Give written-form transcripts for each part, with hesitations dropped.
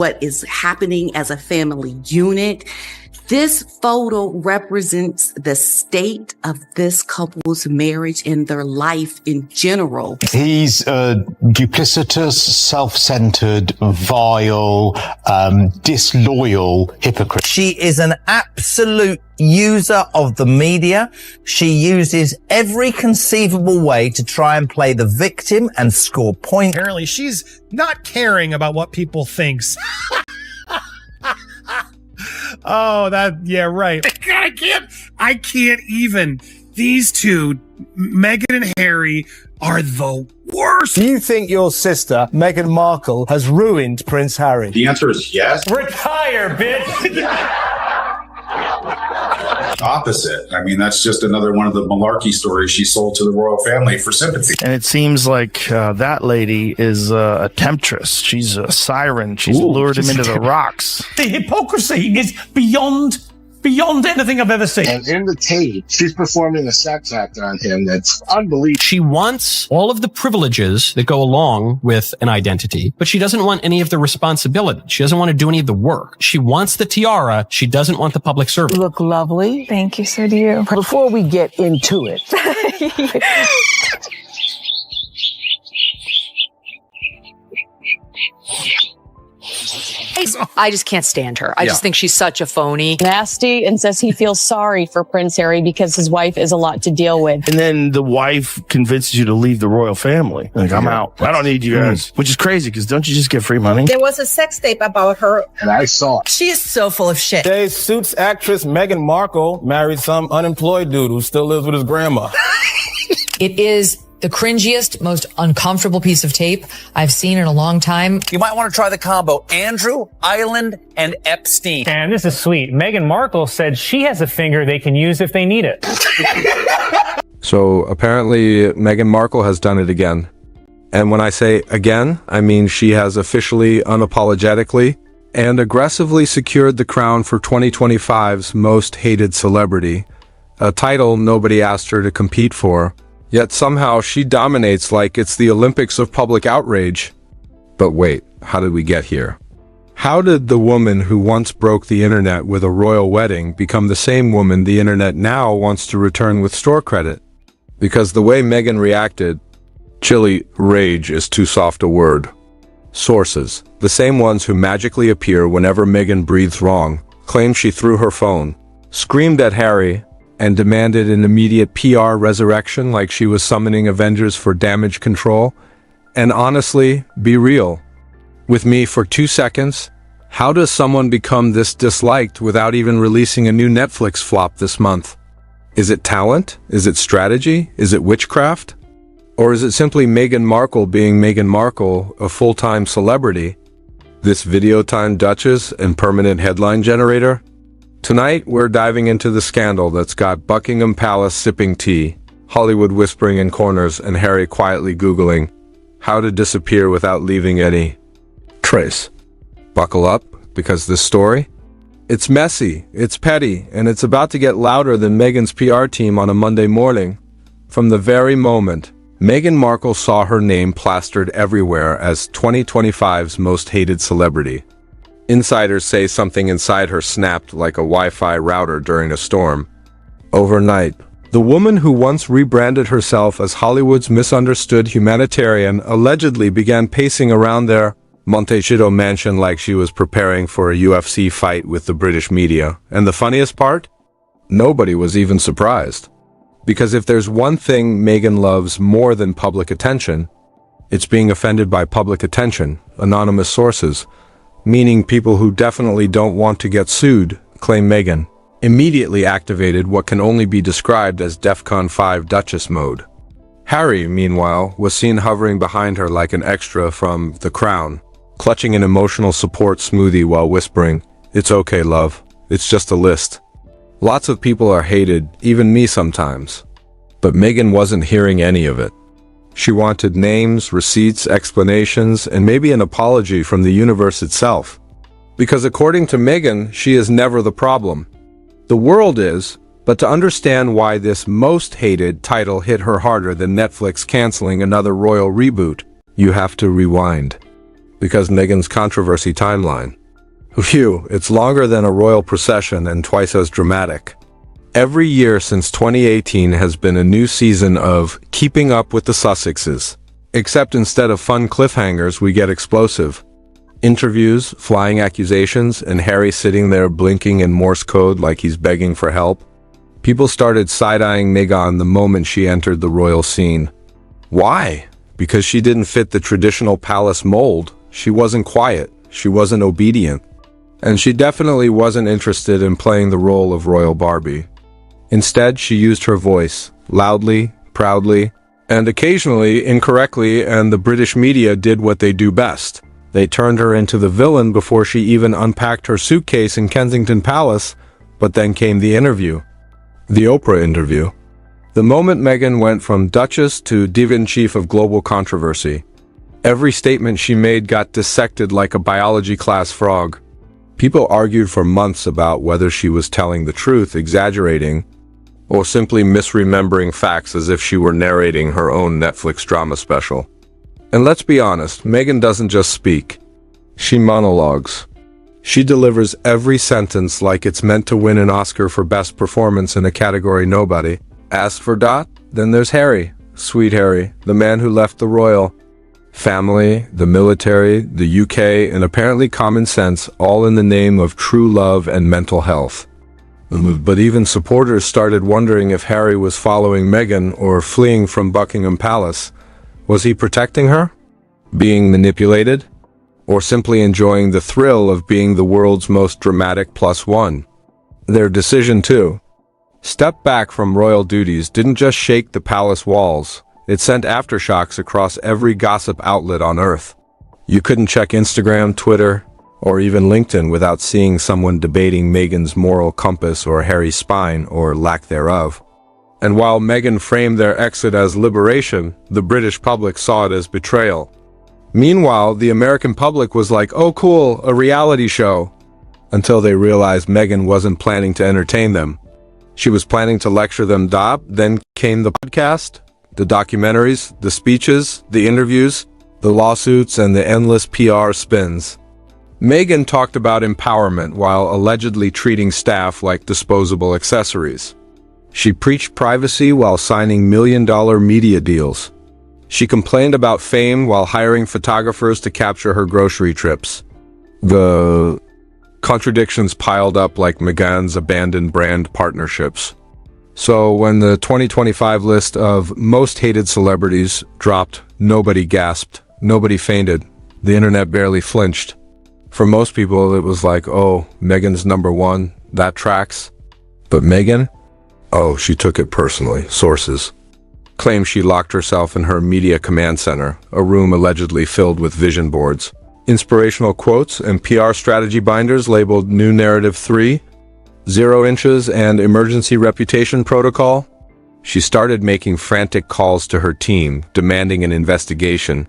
what is happening as a family unit. This photo represents the state of this couple's marriage and their life in general. He's a duplicitous, self-centered, vile, disloyal hypocrite. She is an absolute user of the media. She uses every conceivable way to try and play the victim and score points. Apparently, she's not caring about what people think. Oh, yeah, right. God, I can't even. These two, Meghan and Harry, are the worst. Do you think your sister, Meghan Markle, has ruined Prince Harry? The answer is yes. Retire, bitch! Opposite. I mean, that's just another one of the malarkey stories she sold to the royal family for sympathy. And it seems like that lady is a temptress. She's a siren. She's lured him into the rocks. The hypocrisy is beyond anything I've ever seen. And in the tape, she's performing a sex act on him that's unbelievable. She wants all of the privileges that go along with an identity, but she doesn't want any of the responsibility. She doesn't want to do any of the work. She wants the tiara. She doesn't want the public service. You look lovely. Thank you, so do you. Before we get into it, I just can't stand her. I just think she's such a phony. Nasty, and says he feels sorry for Prince Harry because his wife is a lot to deal with. And then the wife convinces you to leave the royal family. Like, I'm out. I don't need you guys. Which is crazy, because don't you just get free money? There was a sex tape about her. And I saw it. She is so full of shit. Today's Suits actress Meghan Markle married some unemployed dude who still lives with his grandma. It is the cringiest, most uncomfortable piece of tape I've seen in a long time. You might want to try the combo Andrew, Island, and Epstein. And this is sweet. Meghan Markle said she has a finger they can use if they need it. So apparently Meghan Markle has done it again. And when I say again, I mean she has officially, unapologetically, and aggressively secured the crown for 2025's most hated celebrity, a title nobody asked her to compete for. Yet somehow she dominates like it's the Olympics of public outrage. But wait, how did we get here? How did the woman who once broke the internet with a royal wedding become the same woman the internet now wants to return with store credit? Because the way Meghan reacted, chilly rage is too soft a word. Sources, the same ones who magically appear whenever Meghan breathes wrong, claim she threw her phone, screamed at Harry, and demanded an immediate PR resurrection like she was summoning Avengers for damage control. And honestly, be real with me for 2 seconds. How does someone become this disliked without even releasing a new Netflix flop this month? Is it talent? Is it strategy? Is it witchcraft? Or is it simply Meghan Markle being Meghan Markle, a full-time celebrity? This video time Duchess and permanent headline generator? Tonight, we're diving into the scandal that's got Buckingham Palace sipping tea, Hollywood whispering in corners, and Harry quietly Googling how to disappear without leaving any trace. Buckle up, because this story, it's messy, it's petty, and it's about to get louder than Meghan's PR team on a Monday morning. From the very moment Meghan Markle saw her name plastered everywhere as 2025's most hated celebrity, insiders say something inside her snapped like a Wi-Fi router during a storm. Overnight, the woman who once rebranded herself as Hollywood's misunderstood humanitarian allegedly began pacing around their Montecito mansion like she was preparing for a UFC fight with the British media. And the funniest part? Nobody was even surprised. Because if there's one thing Meghan loves more than public attention, it's being offended by public attention, anonymous sources, meaning people who definitely don't want to get sued, claim Meghan immediately activated what can only be described as DEFCON 5 Duchess mode. Harry, meanwhile, was seen hovering behind her like an extra from The Crown, clutching an emotional support smoothie while whispering, "It's okay, love. It's just a list." Lots of people are hated, even me sometimes. But Meghan wasn't hearing any of it. She wanted names, receipts, explanations, and maybe an apology from the universe itself. Because according to Meghan, she is never the problem. The world is, but to understand why this most hated title hit her harder than Netflix canceling another royal reboot, you have to rewind. because Meghan's controversy timeline. Phew, it's longer than a royal procession and twice as dramatic. Every year since 2018 has been a new season of Keeping Up with the Sussexes. Except instead of fun cliffhangers, we get explosive interviews, flying accusations, and Harry sitting there blinking in Morse code like he's begging for help. People started side-eyeing Meghan the moment she entered the royal scene. Why? Because she didn't fit the traditional palace mold. She wasn't quiet. She wasn't obedient. And she definitely wasn't interested in playing the role of Royal Barbie. Instead, she used her voice, loudly, proudly, and occasionally incorrectly, and the British media did what they do best. They turned her into the villain before she even unpacked her suitcase in Kensington Palace, but then came the interview. The Oprah interview. The moment Meghan went from Duchess to Diva-in-Chief of global controversy, every statement she made got dissected like a biology class frog. People argued for months about whether she was telling the truth, exaggerating, or simply misremembering facts as if she were narrating her own Netflix drama special. And let's be honest, Meghan doesn't just speak. She monologues. She delivers every sentence like it's meant to win an Oscar for Best Performance in a category nobody. As for Dot, then there's Harry, sweet Harry, the man who left the royal family, the military, the UK, and apparently common sense, all in the name of true love and mental health. But even supporters started wondering if Harry was following Meghan or fleeing from Buckingham Palace. Was he protecting her? Being manipulated? Or simply enjoying the thrill of being the world's most dramatic +1? Their decision to step back from royal duties didn't just shake the palace walls, it sent aftershocks across every gossip outlet on earth. You couldn't check Instagram, Twitter, or even LinkedIn without seeing someone debating Meghan's moral compass or Harry's spine, or lack thereof. And while Meghan framed their exit as liberation, the British public saw it as betrayal. Meanwhile, the American public was like, oh cool, a reality show, until they realized Meghan wasn't planning to entertain them. She was planning to lecture them. Then came the podcast, the documentaries, the speeches, the interviews, the lawsuits, and the endless PR spins. Meghan talked about empowerment while allegedly treating staff like disposable accessories. She preached privacy while signing million-dollar media deals. She complained about fame while hiring photographers to capture her grocery trips. The contradictions piled up like Meghan's abandoned brand partnerships. So when the 2025 list of most hated celebrities dropped, nobody gasped, nobody fainted, the internet barely flinched. For most people, it was like, oh, Meghan's #1, that tracks. But Meghan? Oh, she took it personally. Sources claim she locked herself in her media command center, a room allegedly filled with vision boards, inspirational quotes, and PR strategy binders labeled New Narrative 3, 0 Inches, and Emergency Reputation Protocol. She started making frantic calls to her team, demanding an investigation.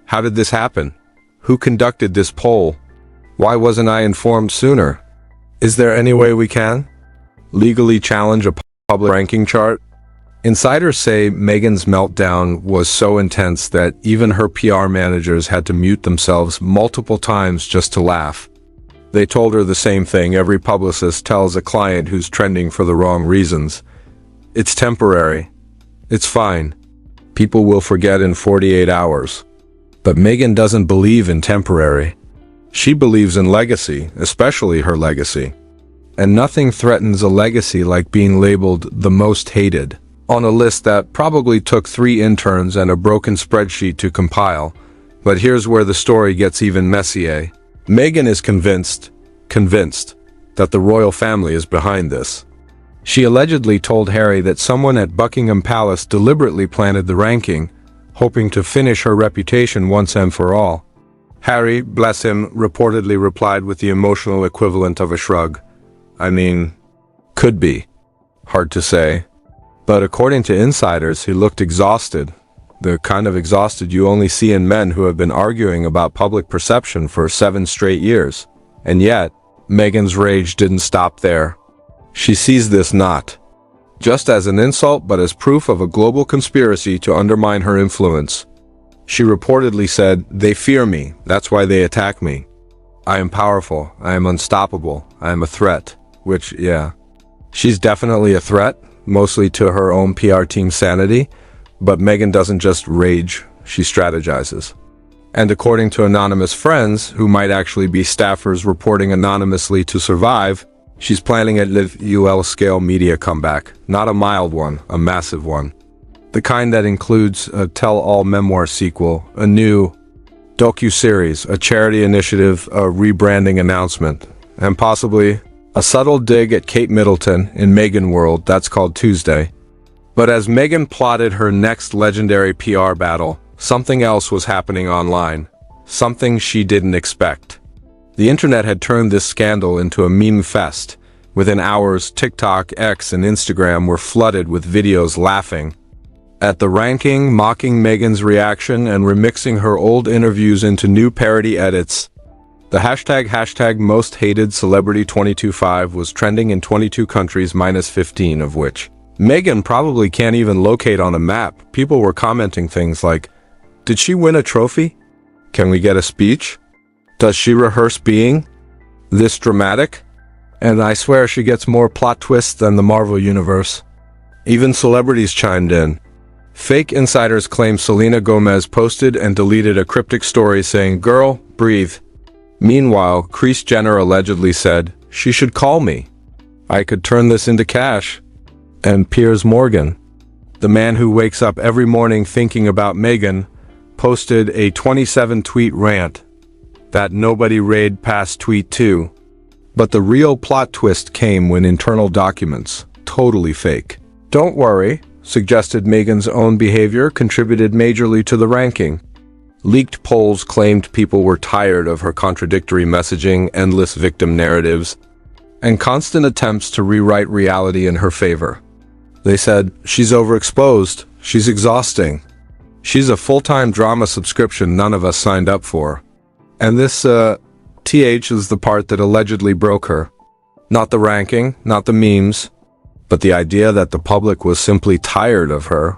How did this happen? Who conducted this poll? Why wasn't I informed sooner? Is there any way we can legally challenge a public ranking chart? Insiders say Meghan's meltdown was so intense that even her PR managers had to mute themselves multiple times just to laugh. They told her the same thing every publicist tells a client who's trending for the wrong reasons. It's temporary. It's fine. People will forget in 48 hours. But Meghan doesn't believe in temporary. She believes in legacy, especially her legacy. And nothing threatens a legacy like being labeled the most hated on a list that probably took 3 interns and a broken spreadsheet to compile. But here's where the story gets even messier. Meghan is convinced that the royal family is behind this. She allegedly told Harry that someone at Buckingham Palace deliberately planted the ranking, hoping to finish her reputation once and for all. Harry, bless him, reportedly replied with the emotional equivalent of a shrug. I mean, could be. Hard to say. But according to insiders, he looked exhausted. The kind of exhausted you only see in men who have been arguing about public perception for 7 straight years. And yet, Meghan's rage didn't stop there. She sees this not just as an insult, but as proof of a global conspiracy to undermine her influence. She reportedly said, "They fear me, that's why they attack me. I am powerful, I am unstoppable, I am a threat." Which, yeah, she's definitely a threat, mostly to her own PR team's sanity, but Meghan doesn't just rage, she strategizes. And according to anonymous friends, who might actually be staffers reporting anonymously to survive, she's planning a LUL-scale media comeback. Not a mild one, a massive one. The kind that includes a tell-all memoir sequel, a new docu-series, a charity initiative, a rebranding announcement, and possibly a subtle dig at Kate Middleton in Meghan world that's called Tuesday. But as Meghan plotted her next legendary PR battle, something else was happening online. Something she didn't expect. The internet had turned this scandal into a meme fest. Within hours, TikTok, X, and Instagram were flooded with videos laughing at the ranking, mocking Meghan's reaction, and remixing her old interviews into new parody edits. The hashtag most hated celebrity 2025 was trending in 22 countries minus 15 of which Meghan probably can't even locate on a map. People were commenting things like, "Did she win a trophy? Can we get a speech? Does she rehearse being this dramatic?" And I swear she gets more plot twists than the Marvel Universe. Even celebrities chimed in. Fake insiders claim Selena Gomez posted and deleted a cryptic story saying, "Girl, breathe." Meanwhile, Kris Jenner allegedly said, "She should call me. I could turn this into cash." And Piers Morgan, the man who wakes up every morning thinking about Meghan, posted a 27-tweet rant that nobody read past tweet 2. But the real plot twist came when internal documents, totally fake. "Don't worry," suggested Meghan's own behavior contributed majorly to the ranking. Leaked polls claimed people were tired of her contradictory messaging, endless victim narratives, and constant attempts to rewrite reality in her favor. They said, "She's overexposed, she's exhausting. She's a full-time drama subscription none of us signed up for." And this, TH is the part that allegedly broke her. Not the ranking, not the memes, but the idea that the public was simply tired of her.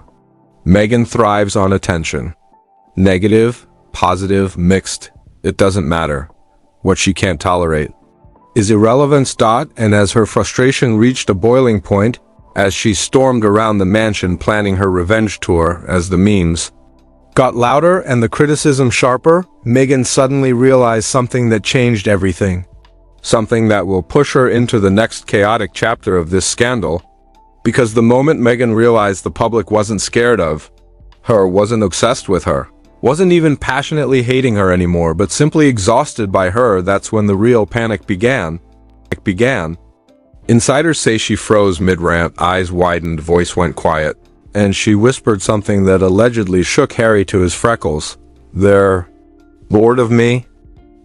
Meghan thrives on attention. Negative, positive, mixed, it doesn't matter. What she can't tolerate is irrelevance. And as her frustration reached a boiling point, as she stormed around the mansion planning her revenge tour, as the memes got louder and the criticism sharper, Meghan suddenly realized something that changed everything. Something that will push her into the next chaotic chapter of this scandal. Because the moment Meghan realized the public wasn't scared of her, wasn't obsessed with her, wasn't even passionately hating her anymore, but simply exhausted by her, that's when the real panic began. Insiders say she froze mid-rant, eyes widened, voice went quiet, and she whispered something that allegedly shook Harry to his freckles. "They're bored of me?"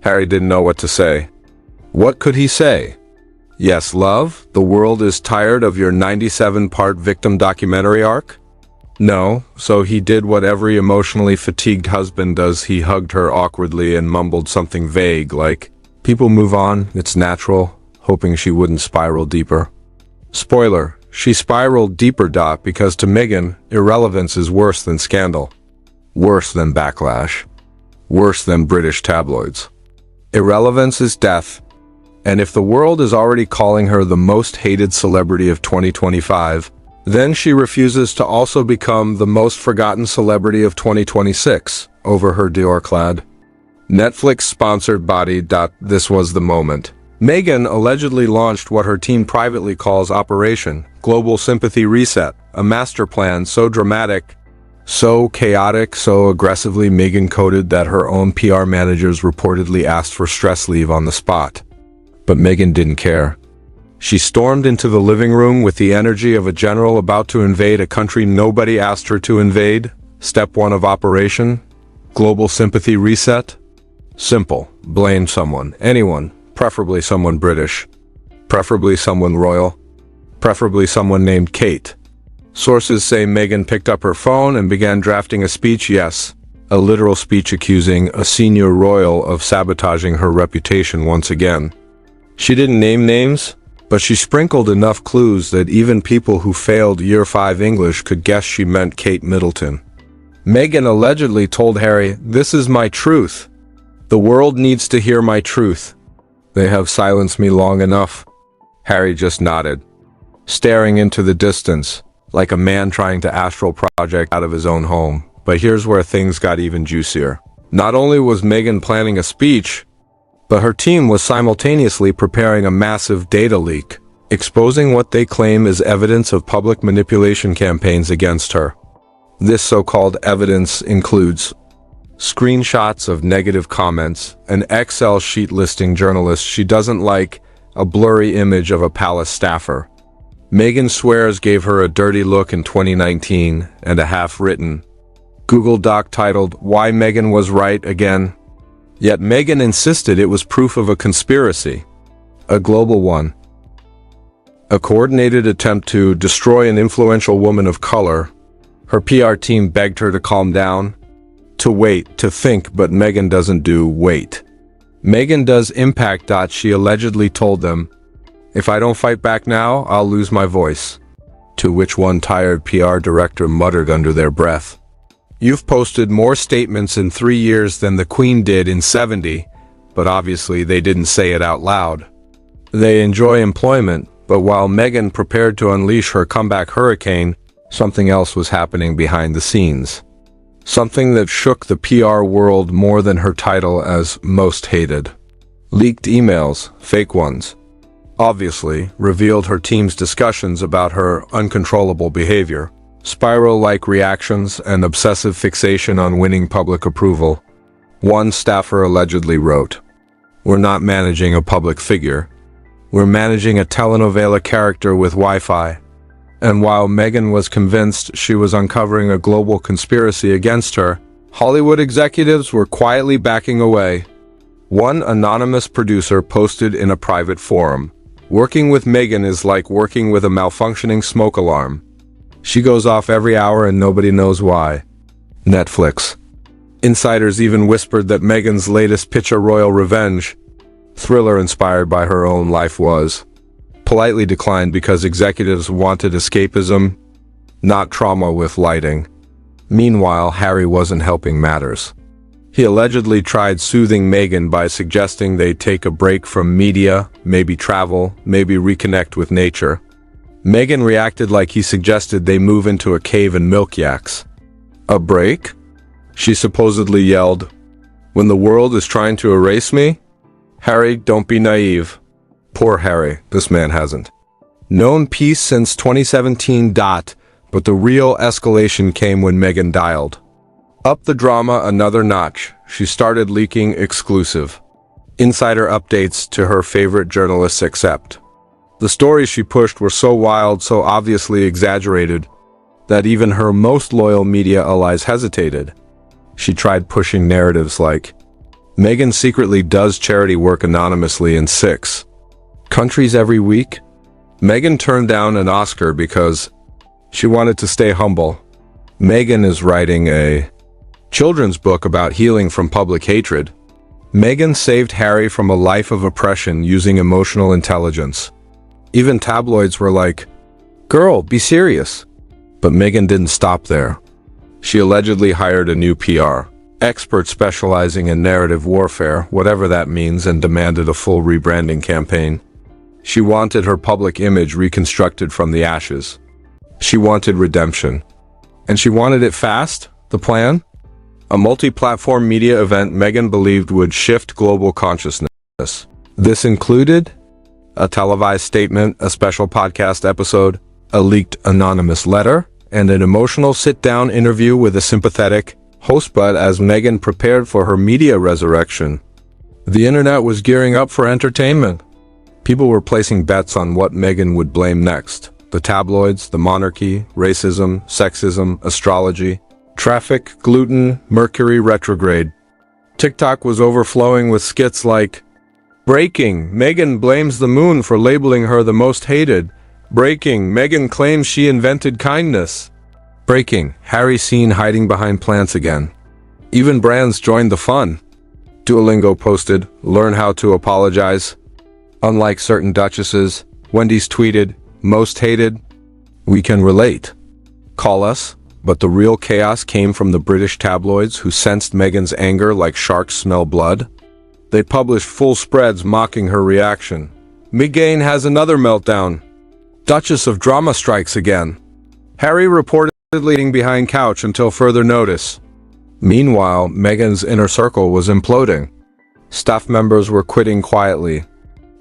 Harry didn't know what to say. What could he say? "Yes, love, the world is tired of your 97-part victim documentary arc?" No, so he did what every emotionally fatigued husband does. He hugged her awkwardly and mumbled something vague like, "People move on, it's natural," hoping she wouldn't spiral deeper. Spoiler, she spiraled deeper. Because to Meghan, irrelevance is worse than scandal. Worse than backlash. Worse than British tabloids. Irrelevance is death. And if the world is already calling her the most hated celebrity of 2025, then she refuses to also become the most forgotten celebrity of 2026 over her Dior-clad, Netflix-sponsored body. This was the moment. Meghan allegedly launched what her team privately calls Operation Global Sympathy Reset, a master plan so dramatic, so chaotic, so aggressively Meghan-coded that her own PR managers reportedly asked for stress leave on the spot. But Meghan didn't care. She stormed into the living room with the energy of a general about to invade a country nobody asked her to invade. Step 1 of Operation Global Sympathy Reset. Simple. Blame someone. Anyone. Preferably someone British. Preferably someone royal. Preferably someone named Kate. Sources say Meghan picked up her phone and began drafting a speech. Yes, a literal speech accusing a senior royal of sabotaging her reputation once again. She didn't name names, but she sprinkled enough clues that even people who failed Year 5 English could guess she meant Kate Middleton. Meghan allegedly told Harry, "This is my truth. The world needs to hear my truth. They have silenced me long enough." Harry just nodded, staring into the distance, like a man trying to astral project out of his own home. But here's where things got even juicier. Not only was Meghan planning a speech, but her team was simultaneously preparing a massive data leak, exposing what they claim is evidence of public manipulation campaigns against her. This so-called evidence includes screenshots of negative comments, an Excel sheet listing journalists she doesn't like, a blurry image of a palace staffer. Meghan swears gave her a dirty look in 2019, and a half-written Google Doc titled, "Why Meghan Was Right Again." Yet Meghan insisted it was proof of a conspiracy, a global one. A coordinated attempt to destroy an influential woman of color. Her PR team begged her to calm down, to wait, to think, but Meghan doesn't do wait. Meghan does impact. She allegedly told them, "If I don't fight back now, I'll lose my voice." To which one tired PR director muttered under their breath, "You've posted more statements in 3 years than the Queen did in 70, but obviously they didn't say it out loud." They enjoy employment, but while Meghan prepared to unleash her comeback hurricane, something else was happening behind the scenes. Something that shook the PR world more than her title as most hated. Leaked emails, fake ones, obviously, revealed her team's discussions about her uncontrollable behavior, spiral-like reactions, and obsessive fixation on winning public approval. One staffer allegedly wrote, "We're not managing a public figure. We're managing a telenovela character with Wi-Fi." And while Meghan was convinced she was uncovering a global conspiracy against her, Hollywood executives were quietly backing away. One anonymous producer posted in a private forum, "Working with Meghan is like working with a malfunctioning smoke alarm. She goes off every hour and nobody knows why." Netflix. Insiders even whispered that Meghan's latest picture, royal revenge, thriller inspired by her own life, was politely declined because executives wanted escapism, not trauma with lighting. Meanwhile, Harry wasn't helping matters. He allegedly tried soothing Meghan by suggesting they take a break from media, maybe travel, maybe reconnect with nature. Meghan reacted like he suggested they move into a cave and milk yaks. "A break?" She supposedly yelled. "When the world is trying to erase me? Harry, don't be naive." Poor Harry, this man hasn't known peace since 2017. But the real escalation came when Meghan dialed up the drama another notch. She started leaking exclusive insider updates to her favorite journalists, except the stories she pushed were so wild, so obviously exaggerated, that even her most loyal media allies hesitated. She tried pushing narratives like, Meghan secretly does charity work anonymously in 6 countries every week. Meghan turned down an Oscar because she wanted to stay humble. Meghan is writing a children's book about healing from public hatred. Meghan saved Harry from a life of oppression using emotional intelligence. Even tabloids were like, "Girl, be serious." But Meghan didn't stop there. She allegedly hired a new PR expert specializing in narrative warfare, whatever that means, and demanded a full rebranding campaign. She wanted her public image reconstructed from the ashes. She wanted redemption. And she wanted it fast. The plan? A multi-platform media event Meghan believed would shift global consciousness. This included a televised statement, a special podcast episode, a leaked anonymous letter, and an emotional sit-down interview with a sympathetic host. But as Meghan prepared for her media resurrection, the internet was gearing up for entertainment. People were placing bets on what Meghan would blame next. The tabloids, the monarchy, racism, sexism, astrology, traffic, gluten, Mercury retrograde. TikTok was overflowing with skits like, "Breaking, Meghan blames the moon for labeling her the most hated." "Breaking, Meghan claims she invented kindness." "Breaking, Harry seen hiding behind plants again." Even brands joined the fun. Duolingo posted, "Learn how to apologize." Unlike certain duchesses, Wendy's tweeted, "Most hated." We can relate. Call us. But the real chaos came from the British tabloids who sensed Meghan's anger like sharks smell blood. They published full spreads mocking her reaction. Meghan has another meltdown. Duchess of Drama strikes again. Harry reportedly leading behind couch until further notice. Meanwhile, Meghan's inner circle was imploding. Staff members were quitting quietly.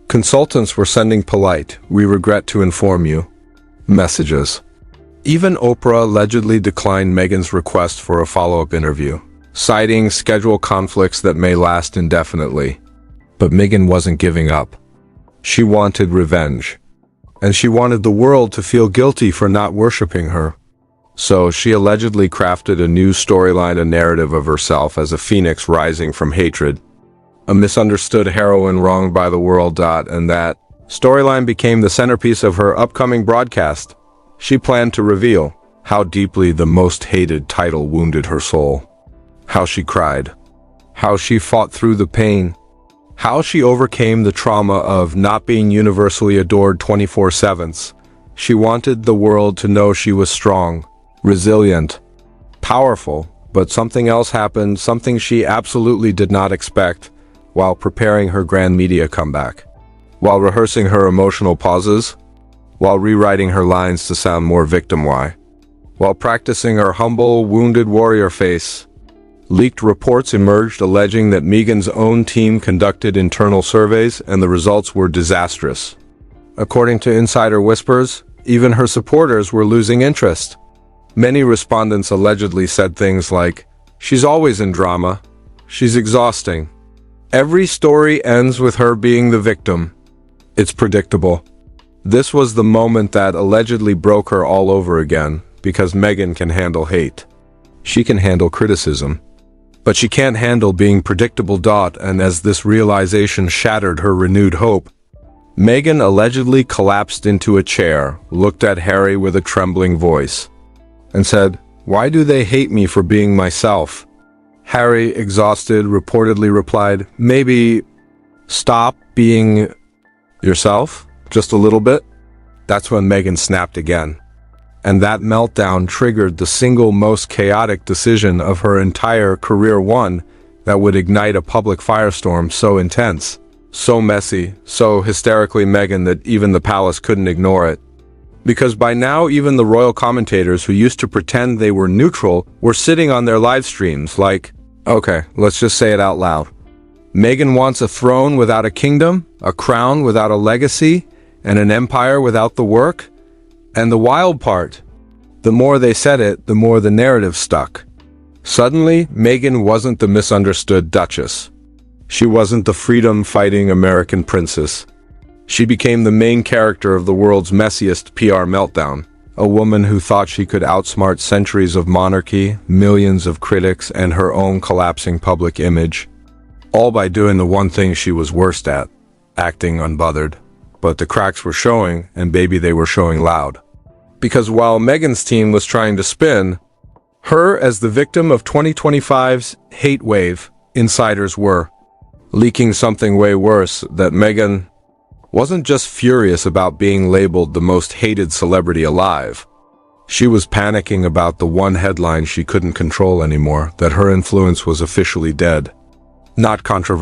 Consultants were sending polite, "We regret to inform you" messages. Even Oprah allegedly declined Meghan's request for a follow-up interview, citing schedule conflicts that may last indefinitely. But Meghan wasn't giving up. She wanted revenge. And she wanted the world to feel guilty for not worshiping her. So she allegedly crafted a new storyline, a narrative of herself as a phoenix rising from hatred. A misunderstood heroine wronged by the world. And that storyline became the centerpiece of her upcoming broadcast. She planned to reveal how deeply the most hated title wounded her soul. How she cried. How she fought through the pain. How she overcame the trauma of not being universally adored 24/7. She wanted the world to know she was strong, resilient, powerful, but something else happened, something she absolutely did not expect, while preparing her grand media comeback. While rehearsing her emotional pauses, while rewriting her lines to sound more victim-y, while practicing her humble, wounded warrior face. Leaked reports emerged alleging that Meghan's own team conducted internal surveys and the results were disastrous. According to insider whispers, even her supporters were losing interest. Many respondents allegedly said things like, "She's always in drama. She's exhausting. Every story ends with her being the victim. It's predictable." This was the moment that allegedly broke her all over again, because Meghan can handle hate. She can handle criticism. But she can't handle being predictable. And as this realization shattered her renewed hope, Meghan allegedly collapsed into a chair, looked at Harry with a trembling voice, and said, "Why do they hate me for being myself?" Harry, exhausted, reportedly replied, "Maybe stop being yourself just a little bit." That's when Meghan snapped again. And that meltdown triggered the single most chaotic decision of her entire career, one that would ignite a public firestorm so intense, so messy, so hysterically Meghan that even the palace couldn't ignore it. Because by now even the royal commentators who used to pretend they were neutral were sitting on their live streams like, okay, let's just say it out loud. Meghan wants a throne without a kingdom, a crown without a legacy, and an empire without the work. And the wild part, the more they said it, the more the narrative stuck. Suddenly, Meghan wasn't the misunderstood duchess. She wasn't the freedom-fighting American princess. She became the main character of the world's messiest PR meltdown, a woman who thought she could outsmart centuries of monarchy, millions of critics, and her own collapsing public image, all by doing the one thing she was worst at, acting unbothered. But the cracks were showing, and baby, they were showing loud. Because while Meghan's team was trying to spin her as the victim of 2025's hate wave, insiders were leaking something way worse, that Meghan wasn't just furious about being labeled the most hated celebrity alive. She was panicking about the one headline she couldn't control anymore, that her influence was officially dead. Not controversial.